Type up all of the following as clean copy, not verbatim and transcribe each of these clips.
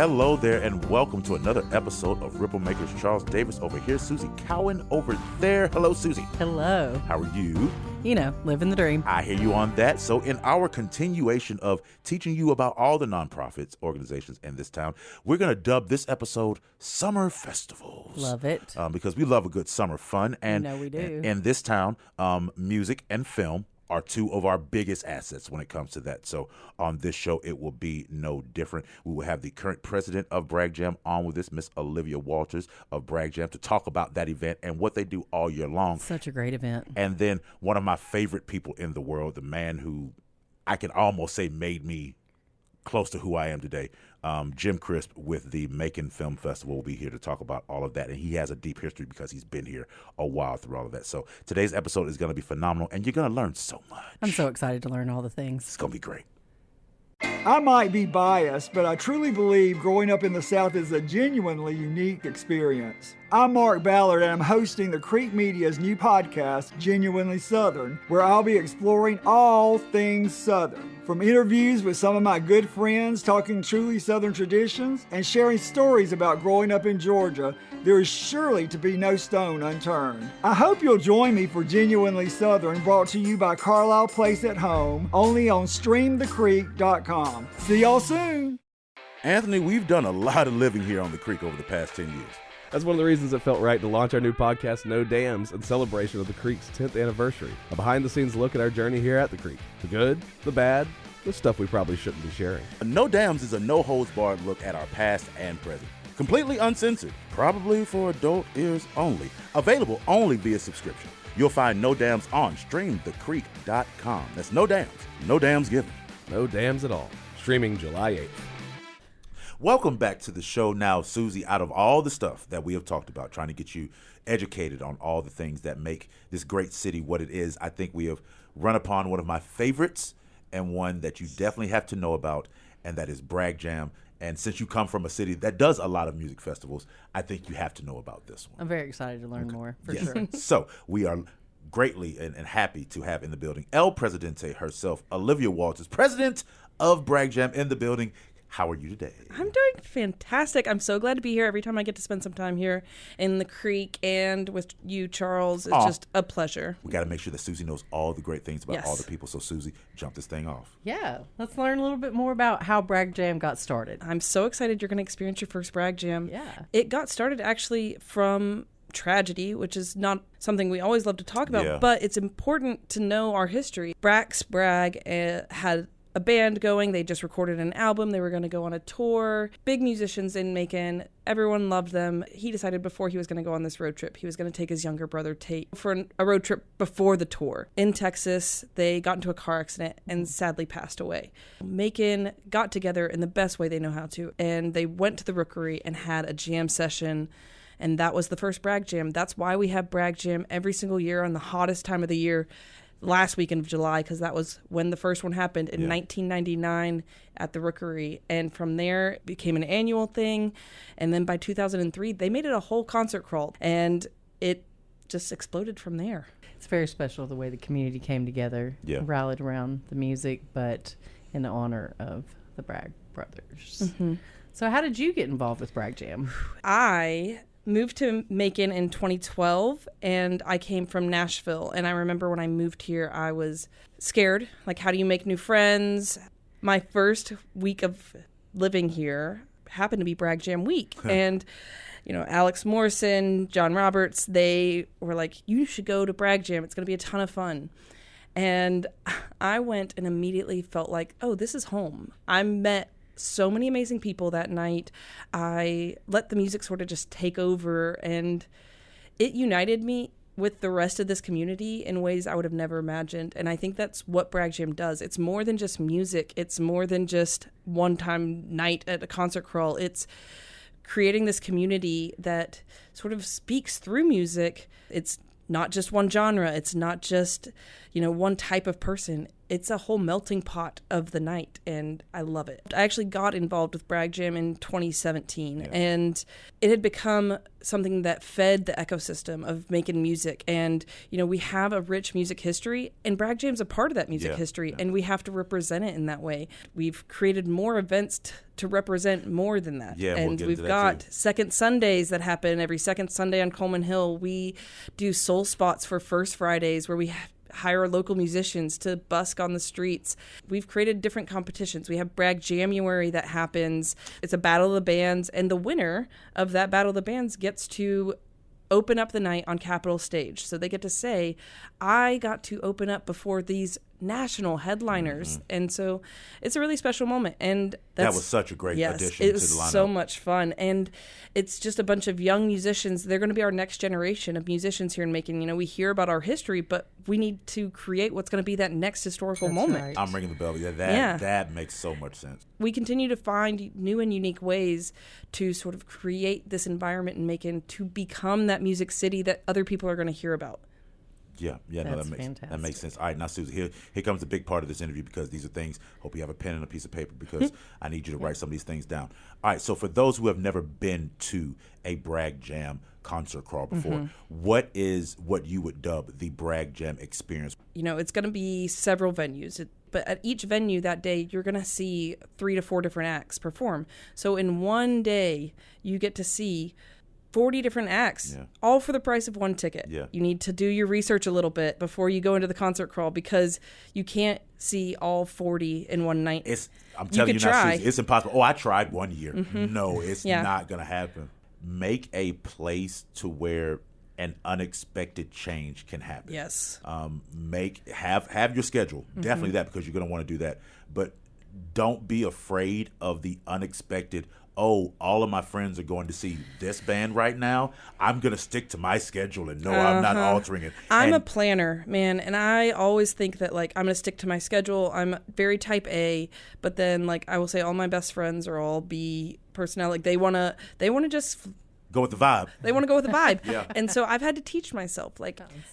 hello there, and welcome to another episode of Ripple Makers. Charles Davis over here, Susie Cowan over there. Hello, Susie. Hello. How are you? You know, living the dream. I hear you on that. So in our continuation of teaching you about all the nonprofits, organizations in this town, we're going to dub this episode Summer Festivals. Love it. Because we love a good summer fun. And we do. In this town, music and film are two of our biggest assets when it comes to that. So on this show, it will be no different. We will have the current president of Bragg Jam on with us, Miss Olivia Walters of Bragg Jam, to talk about that event and what they do all year long. Such a great event. And then one of my favorite people in the world, the man who I can almost say made me close to who I am today, Jim Crisp with the Macon Film Festival will be here to talk about all of that. And he has a deep history because he's been here a while through all of that. So today's episode is going to be phenomenal, and you're going to learn so much. I'm so excited to learn all the things. It's going to be great. I might be biased, but I truly believe growing up in the South is a genuinely unique experience. I'm Mark Ballard, and I'm hosting the Creek Media's new podcast, Genuinely Southern, where I'll be exploring all things Southern. From interviews with some of my good friends talking truly Southern traditions and sharing stories about growing up in Georgia, there is surely to be no stone unturned. I hope you'll join me for Genuinely Southern, brought to you by Carlisle Place at Home, only on streamthecreek.com. See y'all soon. Anthony, we've done a lot of living here on the Creek over the past 10 years. That's one of the reasons it felt right to launch our new podcast, No Dams, in celebration of the Creek's 10th anniversary. A behind-the-scenes look at our journey here at the Creek. The good, the bad, the stuff we probably shouldn't be sharing. No Dams is a no-holds-barred look at our past and present. Completely uncensored, probably for adult ears only. Available only via subscription. You'll find No Dams on streamthecreek.com. That's No Dams. No Dams given. No dams at all. Streaming July 8th. Welcome back to the show. Now, Susie, out of all the stuff that we have talked about, trying to get you educated on all the things that make this great city what it is, I think we have run upon one of my favorites and one that you definitely have to know about, and that is Bragg Jam. And since you come from a city that does a lot of music festivals, I think you have to know about this one. I'm very excited to learn more, for Yes. sure. So we are greatly and happy to have in the building El Presidente herself, Olivia Walters, president of Bragg Jam, in the building. How are you today? I'm doing fantastic. I'm so glad to be here. Every time I get to spend some time here in the Creek and with you, Charles, it's just a pleasure. We got to make sure that Susie knows all the great things about Yes. all the people. So, Susie, jump this thing off. Yeah, let's learn a little bit more about how Bragg Jam got started. I'm so excited you're going to experience your first Bragg Jam. Yeah. It got started actually from tragedy, which is not something we always love to talk about, but it's important to know our history. Bragg had a band going. They just recorded an album. They were going to go on a tour. Big musicians in Macon. Everyone loved them. He decided before he was going to go on this road trip, he was going to take his younger brother, Tate, for a road trip before the tour. In Texas, they got into a car accident and sadly passed away. Macon got together in the best way they know how to, and they went to the Rookery and had a jam session. And that was the first Bragg Jam. That's why we have Bragg Jam every single year on the hottest time of the year, last weekend of July, because that was when the first one happened in 1999 at the Rookery. And from there, it became an annual thing. And then by 2003, they made it a whole concert crawl. And it just exploded from there. It's very special the way the community came together, rallied around the music, but in honor of the Bragg brothers. Mm-hmm. So how did you get involved with Bragg Jam? I moved to Macon in 2012, and I came from Nashville. And I remember when I moved here, I was scared. Like, how do you make new friends? My first week of living here happened to be Bragg Jam week. And, you know, Alex Morrison, John Roberts, they were like, you should go to Bragg Jam. It's going to be a ton of fun. And I went and immediately felt like, oh, this is home. I met so many amazing people that night. I let the music sort of just take over, and it united me with the rest of this community in ways I would have never imagined. And I think that's what Bragg Jam does. It's more than just music. It's more than just one-time night at a concert crawl. It's creating this community that sort of speaks through music. It's not just one genre. It's not just, you know, one type of person. it's a whole melting pot of the night, and I love it. I actually got involved with Bragg Jam in 2017, and it had become something that fed the ecosystem of making music. And, we have a rich music history, and Bragg Jam's a part of that music history, and we have to represent it in that way. We've created more events to represent more than that. Yeah, and we've got Second Sundays that happen every second Sunday on Coleman Hill. We do Soul Spots for First Fridays, where we hire local musicians to busk on the streets. We've created different competitions. We have Bragg January that happens. It's a battle of the bands, and the winner of that battle of the bands gets to open up the night on Capitol Stage. So they get to say, I got to open up before these national headliners. And so it's a really special moment. And that was such a great addition to the lineup. It was so much fun. And it's just a bunch of young musicians. They're going to be our next generation of musicians here in Macon. We hear about our history, but we need to create what's going to be that next historical moment. Right. I'm ringing the bell. That makes so much sense. We continue to find new and unique ways to sort of create this environment in Macon to become that music city that other people are going to hear about. Yeah, That's that fantastic. makes sense. All right, now, Susie, here comes the big part of this interview, because these are things, hope you have a pen and a piece of paper, because I need you to write some of these things down. All right, so for those who have never been to a Bragg Jam concert crawl before, what is what you would dub the Bragg Jam experience? It's going to be several venues, but at each venue that day, you're going to see 3 to 4 different acts perform. So in one day, you get to see 40 different acts, all for the price of one ticket. Yeah. You need to do your research a little bit before you go into the concert crawl, because you can't see all 40 in one night. I'm telling you now, try. Susie, it's impossible. Oh, I tried one year. No, it's not going to happen. Make a place to where an unexpected change can happen. Yes. Have your schedule. Definitely that, because you're going to want to do that. But don't be afraid of the unexpected. Oh, all of my friends are going to see this band right now. I'm going to stick to my schedule and I'm not altering it. I'm a planner, man, and I always think that, I'm going to stick to my schedule. I'm very type A, but then, I will say all my best friends are all B personnel. They want to just go with the vibe. They want to go with the vibe. Yeah. And so I've had to teach myself,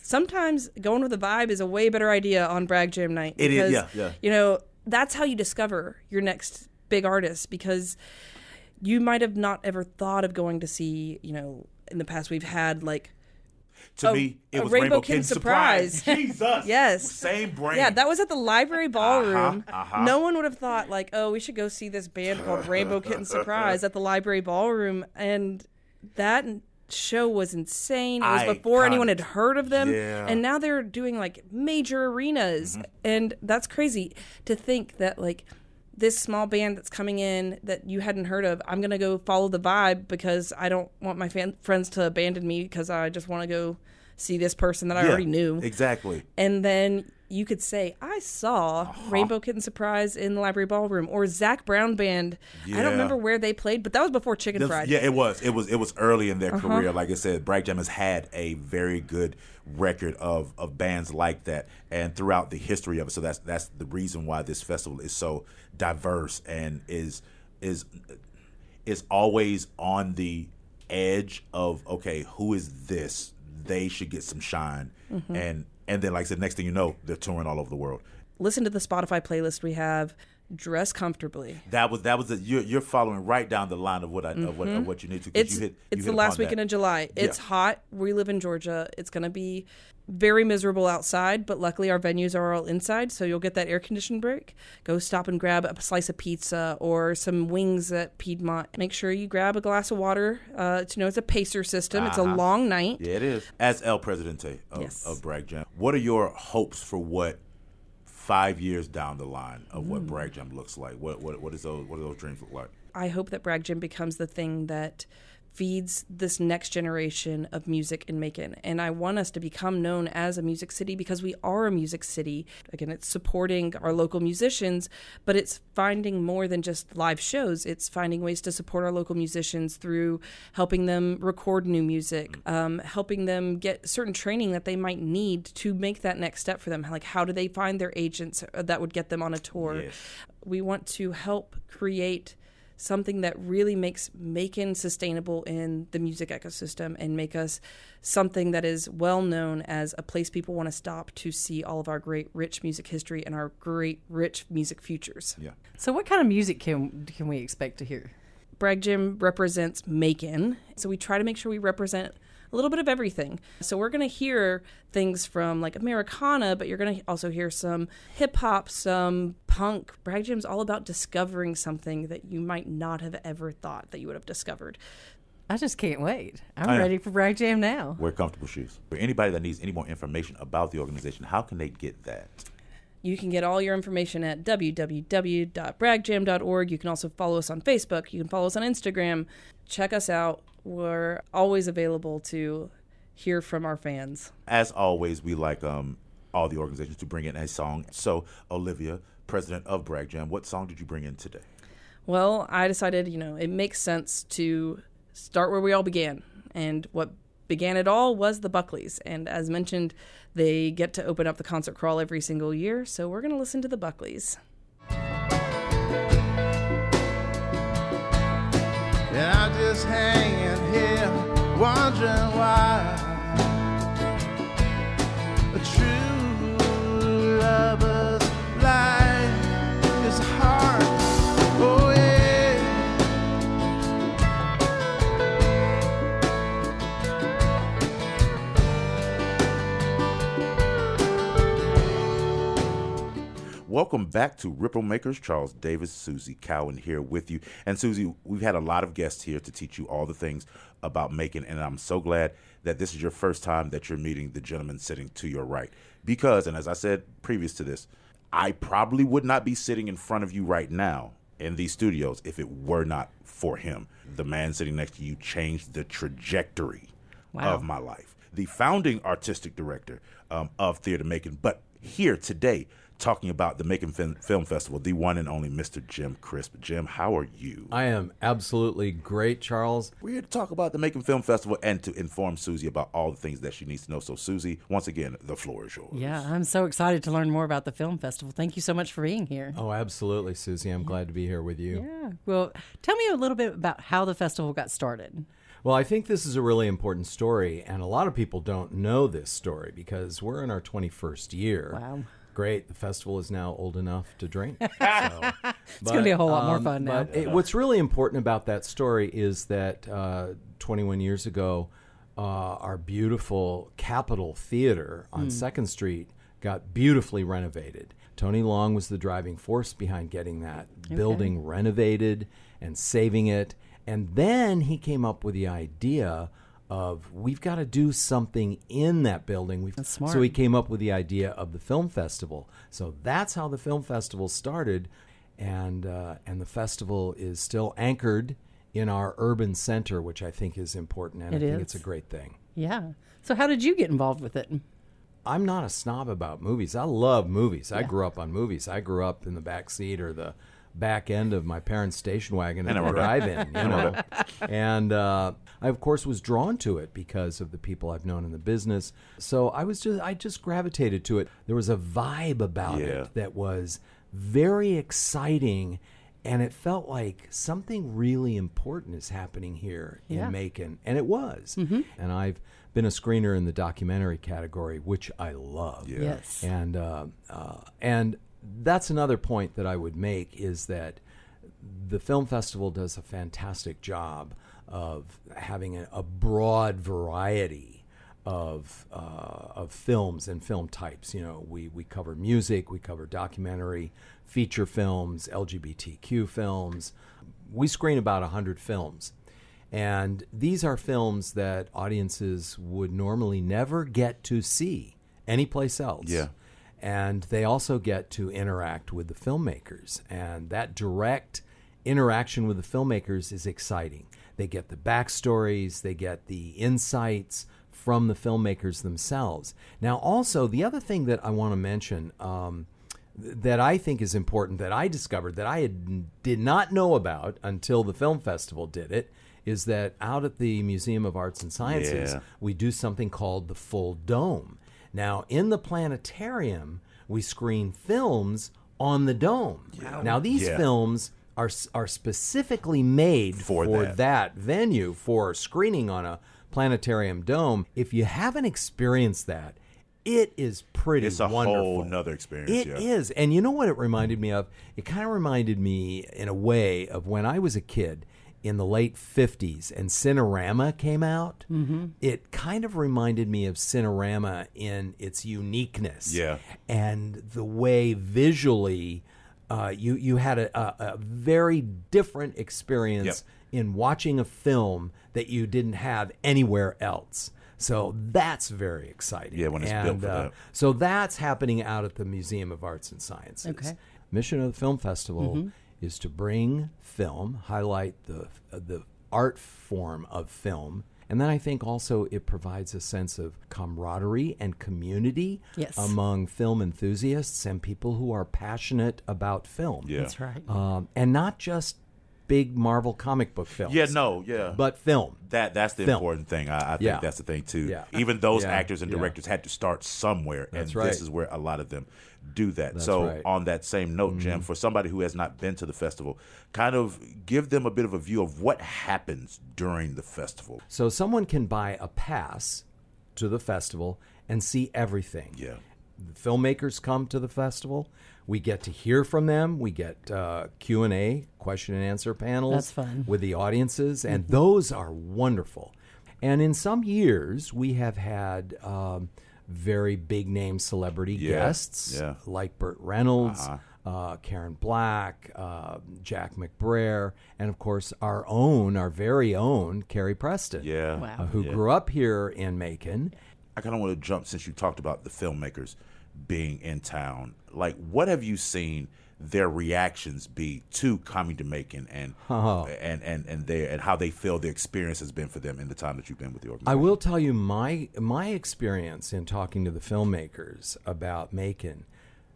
sometimes going with the vibe is a way better idea on Bragg Jam night. It is, yeah. That's how you discover your next big artist, because you might have not ever thought of going to see, in the past we've had to me, it was Rainbow Kid Surprise. Jesus. Yes. Same brain. Yeah, that was at the Library Ballroom. No one would have thought we should go see this band called Rainbow Kitten Surprise at the Library Ballroom. And that show was insane. It was before anyone had heard of them. Yeah. And now they're doing major arenas. And that's crazy to think that this small band that's coming in that you hadn't heard of, I'm going to go follow the vibe, because I don't want my friends to abandon me, because I just want to go see this person that I already knew. Exactly. And then you could say, I saw Rainbow Kitten Surprise in the Library Ballroom, or Zach Brown Band. I don't remember where they played, but that was before Chicken Fried. Yeah, it was. It was early in their career. Like I said, Bragg Jam has had a very good record of bands like that, and throughout the history of it. So that's the reason why this festival is so diverse and is always on the edge of, okay, who is this? They should get some shine. And then, like I said, next thing you know, they're touring all over the world. Listen to the Spotify playlist we have. Dress comfortably. That was you're following right down the line of what you need to. It's the last weekend of July. It's hot. We live in Georgia. It's going to be very miserable outside, but luckily our venues are all inside, so you'll get that air conditioning break. Go stop and grab a slice of pizza or some wings at Piedmont. Make sure you grab a glass of water. It's a pacer system. It's a long night. Yeah, it is. As El Presidente of Bragg Jam, what are your hopes for what 5 years down the line of what Bragg Jam looks like? What do those dreams look like? I hope that Bragg Jam becomes the thing that feeds this next generation of music in Macon. And I want us to become known as a music city, because we are a music city. Again, it's supporting our local musicians, but it's finding more than just live shows. It's finding ways to support our local musicians through helping them record new music, helping them get certain training that they might need to make that next step for them. How do they find their agents that would get them on a tour? Yes. We want to help create something that really makes Macon sustainable in the music ecosystem and make us something that is well known as a place people want to stop to see all of our great rich music history and our great rich music futures. Yeah. So what kind of music can we expect to hear? Bragg Jam represents Macon, so we try to make sure we represent a little bit of everything. So we're going to hear things from like Americana, but you're going to also hear some hip hop, some punk. Bragg Jam's all about discovering something that you might not have ever thought that you would have discovered. I just can't wait. I'm ready for Bragg Jam now. Wear comfortable shoes. For anybody that needs any more information about the organization, how can they get that? You can get all your information at www.braggjam.org. You can also follow us on Facebook. You can follow us on Instagram. Check us out. We're always available to hear from our fans. As always, we like all the organizations to bring in a song. So, Olivia, president of Bragg Jam, what song did you bring in today? Well, I decided, it makes sense to start where we all began. And what began it all was the Buckleys. And as mentioned, they get to open up the concert crawl every single year. So we're going to listen to the Buckleys. And I'm just hanging here, wondering why a true lover's life is hard. Oh yeah. Welcome back to Ripple Makers. Charles Davis, Susie Cowan here with you. And Susie, we've had a lot of guests here to teach you all the things about Macon, and I'm so glad that this is your first time that you're meeting the gentleman sitting to your right. Because, and as I said previous to this, I probably would not be sitting in front of you right now in these studios if it were not for him. The man sitting next to you changed the trajectory of my life. The founding artistic director of Theater Macon, but here today, talking about the Macon Film Festival, the one and only Mr. Jim Crisp. Jim, how are you? I am absolutely great, Charles. We're here to talk about the Macon Film Festival and to inform Susie about all the things that she needs to know. So, Susie, once again, the floor is yours. Yeah, I'm so excited to learn more about the film festival. Thank you so much for being here. Oh, absolutely, Susie. I'm glad to be here with you. Yeah. Well, tell me a little bit about how the festival got started. Well, I think this is a really important story, and a lot of people don't know this story because we're in our 21st year. Wow. Great. The festival is now old enough to drink. It's going to be a whole lot more fun now. What's really important about that story is that 21 years ago, our beautiful Capitol Theater on 2nd Street got beautifully renovated. Tony Long was the driving force behind getting that building renovated and saving it. And then he came up with the idea of we've got to do something in that building. That's smart. So he came up with the idea of the film festival. So that's how the film festival started, and the festival is still anchored in our urban center, which I think is important, and I think it's a great thing. Yeah. So how did you get involved with it? I'm not a snob about movies. I love movies. I grew up on movies. I grew up in the back seat or the back end of my parents' station wagon at the drive-in, and I of course was drawn to it because of the people I've known in the business. So I just gravitated to it. There was a vibe about it that was very exciting, and it felt like something really important is happening here in Macon, and it was. And I've been a screener in the documentary category, which I love. Yes. And that's another point that I would make is that the film festival does a fantastic job of having a broad variety of films and film types. We cover music, we cover documentary, feature films, LGBTQ films. We screen about 100 films. And these are films that audiences would normally never get to see anyplace else. Yeah. And they also get to interact with the filmmakers. And that direct interaction with the filmmakers is exciting. They get the backstories, they get the insights from the filmmakers themselves. Now, also, the other thing that I want to mention that I think is important that I discovered that I did not know about until the film festival did it is that out at the Museum of Arts and Sciences, we do something called the Full Dome. Now, in the planetarium, we screen films on the dome. Now, these films are specifically made for that venue, for screening on a planetarium dome. If you haven't experienced that, it is pretty wonderful. It's a whole nother experience. It is. And you know what it reminded me of? It kind of reminded me, in a way, of when I was a kid in the late 50s and Cinerama came out. Mm-hmm. It kind of reminded me of Cinerama in its uniqueness. Yeah. And the way visually you had a very different experience in watching a film that you didn't have anywhere else. So that's very exciting. Yeah, when it's built for that. So that's happening out at the Museum of Arts and Sciences. Okay. Mission of the Film Festival is to bring film, highlight the art form of film, and then I think also it provides a sense of camaraderie and community among film enthusiasts and people who are passionate about film. Yeah. That's right. And not just big Marvel comic book films. But film. That's the important thing. I think that's the thing too. Yeah. Even those actors and directors had to start somewhere, and this is where a lot of them do that. That's so right. on that same note, Jim, for somebody who has not been to the festival, kind of give them a bit of a view of what happens during the festival. So someone can buy a pass to the festival and see everything. Yeah. The filmmakers come to the festival. We get to hear from them. We get Q&A, question and answer panels. That's fun. With the audiences, and those are wonderful. And in some years, we have had very big-name celebrity guests, like Burt Reynolds, Karen Black, Jack McBrayer, and, of course, our very own Carrie Preston, who grew up here in Macon. I kind of want to jump, since you talked about the filmmakers being in town. Like, what have you seen their reactions be to coming to Macon and how they feel the experience has been for them in the time that you've been with the organization? I will tell you my experience in talking to the filmmakers about Macon.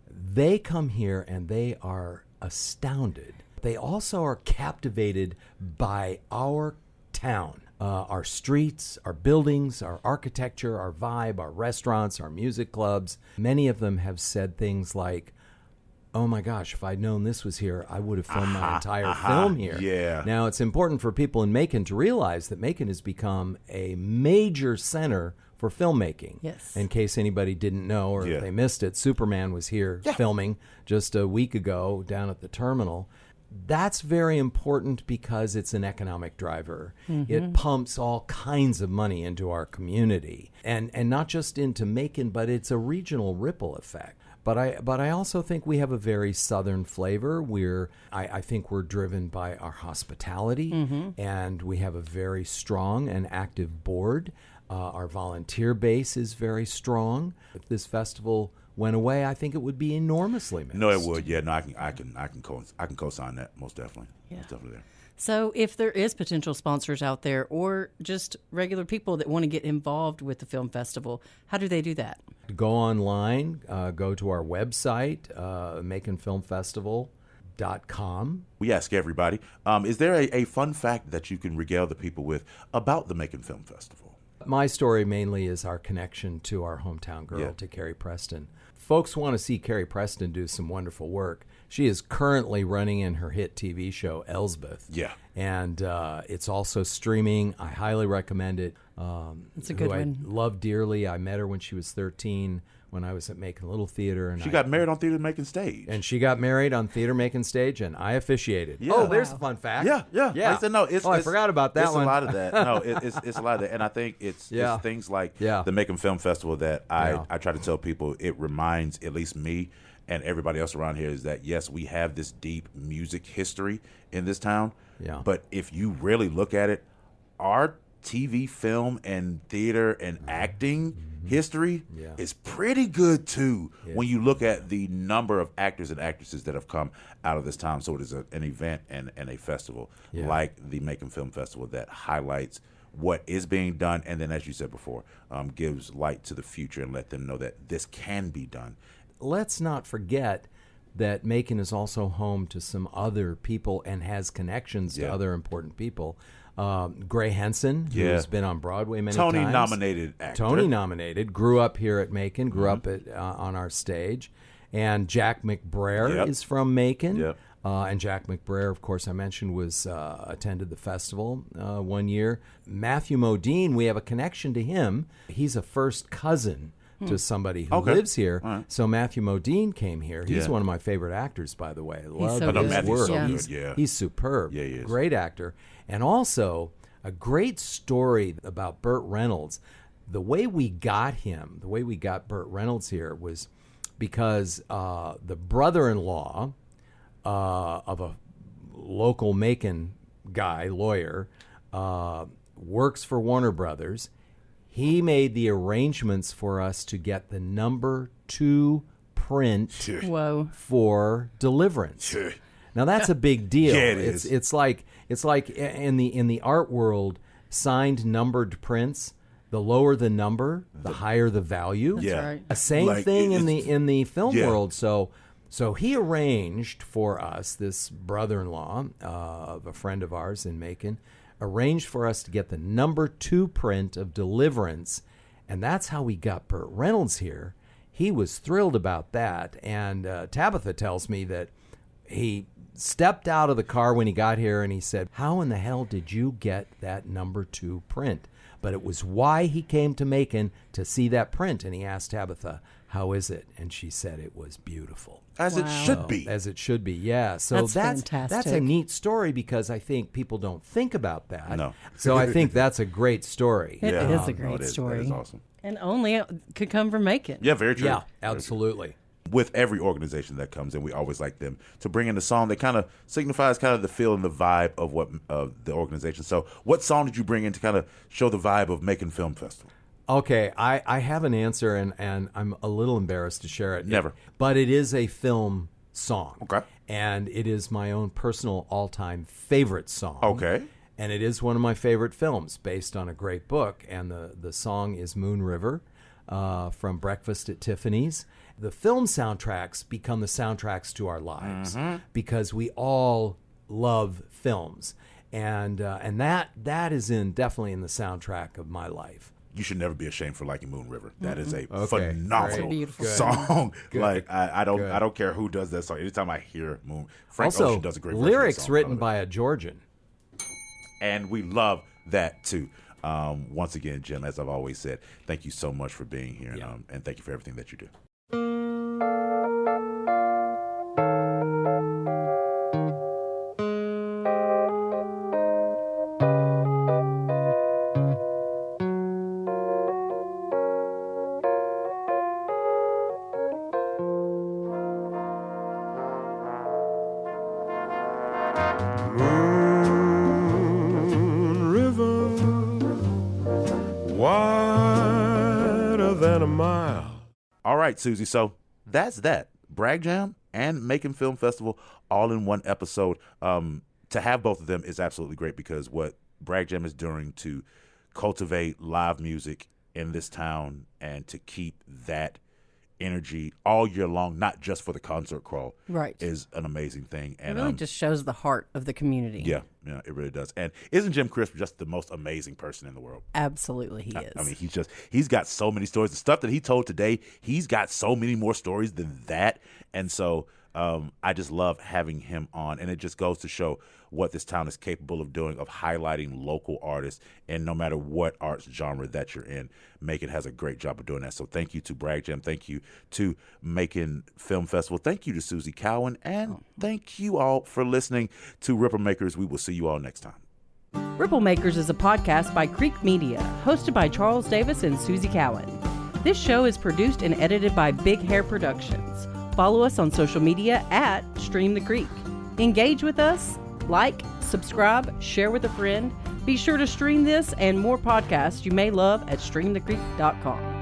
They come here and they are astounded. They also are captivated by our town. Our streets, our buildings, our architecture, our vibe, our restaurants, our music clubs. Many of them have said things like, oh my gosh, if I'd known this was here, I would have filmed my entire film here. Yeah. Now, it's important for people in Macon to realize that Macon has become a major center for filmmaking. Yes. In case anybody didn't know or if they missed it, Superman was here filming just a week ago down at the terminal. That's very important because it's an economic driver. It pumps all kinds of money into our community, and not just into Macon, but it's a regional ripple effect. But I also think we have a very Southern flavor. I think we're driven by our hospitality, and we have a very strong and active board. Our volunteer base is very strong. If this festival went away, I think it would be enormously missed. No, it would. Yeah, no, I can co-sign that most definitely. Yeah. Most definitely there. So if there is potential sponsors out there or just regular people that want to get involved with the film festival, how do they do that? Go online, go to our website, maconfilmfestival.com. We ask everybody, is there a fun fact that you can regale the people with about the Macon Film Festival? My story mainly is our connection to our hometown girl, to Carrie Preston. Folks want to see Carrie Preston do some wonderful work. She is currently running in her hit TV show, Elsbeth. Yeah. And it's also streaming. I highly recommend it. It's a good one. I love dearly. I met her when she was 13 when I was at Macon Little Theater. And she got married on Theater Macon Stage. And she got married on Theater Macon Stage, and I officiated. Yeah. Oh, there's a fun fact. Yeah. I said, no, I forgot about that one. It's a lot of that. No, it's a lot of that. And I think it's things like the Macon Film Festival that I try to tell people, it reminds at least me and everybody else around here, is that, yes, we have this deep music history in this town. Yeah. But if you really look at it, our TV, film, and theater and acting history is pretty good too when you look at the number of actors and actresses that have come out of this town. So it is an event and a festival like the Macon Film Festival that highlights what is being done, and then, as you said before, gives light to the future and let them know that this can be done. Let's not forget that Macon is also home to some other people and has connections to other important people. Gray Henson, who's been on Broadway many times. Tony-nominated actor. Tony-nominated, grew up here at Macon, grew up on our stage. And Jack McBrayer is from Macon. And Jack McBrayer, of course, I mentioned, was attended the festival one year. Matthew Modine, we have a connection to him. He's a first cousin to somebody who lives here. Right. So Matthew Modine came here. He's one of my favorite actors, by the way. I love his work. He's superb. Yeah, he is. Great actor. And also a great story about Burt Reynolds. The way we got him, the way we got Burt Reynolds here was because the brother-in-law of a local Macon guy, lawyer, works for Warner Brothers. He made the arrangements for us to get the number 2 print for Deliverance. Now that's a big deal. Yeah, it is. It's like in the art world, signed numbered prints. The lower the number, the higher the value. That's right. Same thing in the film world. So he arranged for us, this brother-in-law of a friend of ours in Macon, arranged for us to get the number 2 print of Deliverance, and that's how we got Burt Reynolds here. He was thrilled about that, and Tabitha tells me that he stepped out of the car when he got here and he said, "How in the hell did you get that number 2 print?" But it was why he came to Macon to see that print, and he asked Tabitha, "How is it?" And she said it was beautiful. As it should be. As it should be, yeah. So that's fantastic. That's a neat story because I think people don't think about that. No. So I think that's a great story. It is a great story. That is awesome. And only could come from Macon. Yeah, very true. Yeah, absolutely. With every organization that comes in, we always like them to bring in a song that kind of signifies kind of the feel and the vibe of what the organization. So what song did you bring in to kind of show the vibe of Macon Film Festival? Okay, I have an answer, and I'm a little embarrassed to share it. Never. But it is a film song. Okay. And it is my own personal all-time favorite song. Okay. And it is one of my favorite films based on a great book. And the song is Moon River from Breakfast at Tiffany's. The film soundtracks become the soundtracks to our lives because we all love films. And that is definitely in the soundtrack of my life. You should never be ashamed for liking Moon River. That is a phenomenal Good. song. Good. Like I don't care who does that song. Anytime I hear Moon, Frank Ocean does a great version lyrics of the song. written by a Georgian, and we love that too. Once again, Jim, as I've always said, thank you so much for being here, and thank you for everything that you do. Moon River, wider than a mile. All right, Susie. So that's that. Bragg Jam and Macon Film Festival all in one episode. To have both of them is absolutely great because what Bragg Jam is doing to cultivate live music in this town and to keep that energy all year long, not just for the concert crawl, is an amazing thing. And it really just shows the heart of the community. Yeah, it really does. And isn't Jim Crisp just the most amazing person in the world? Absolutely, he is. I mean, he's got so many stories. The stuff that he told today, he's got so many more stories than that. And so I just love having him on. And it just goes to show what this town is capable of doing, of highlighting local artists. And no matter what arts genre that you're in, Macon has a great job of doing that. So thank you to Bragg Jam. Thank you to Macon Film Festival. Thank you to Susie Cowan. And thank you all for listening to Ripple Makers. We will see you all next time. Ripple Makers is a podcast by Creek Media, hosted by Charles Davis and Susie Cowan. This show is produced and edited by Big Hair Productions. Follow us on social media at Stream the Creek. Engage with us, like, subscribe, share with a friend. Be sure to stream this and more podcasts you may love at streamthecreek.com.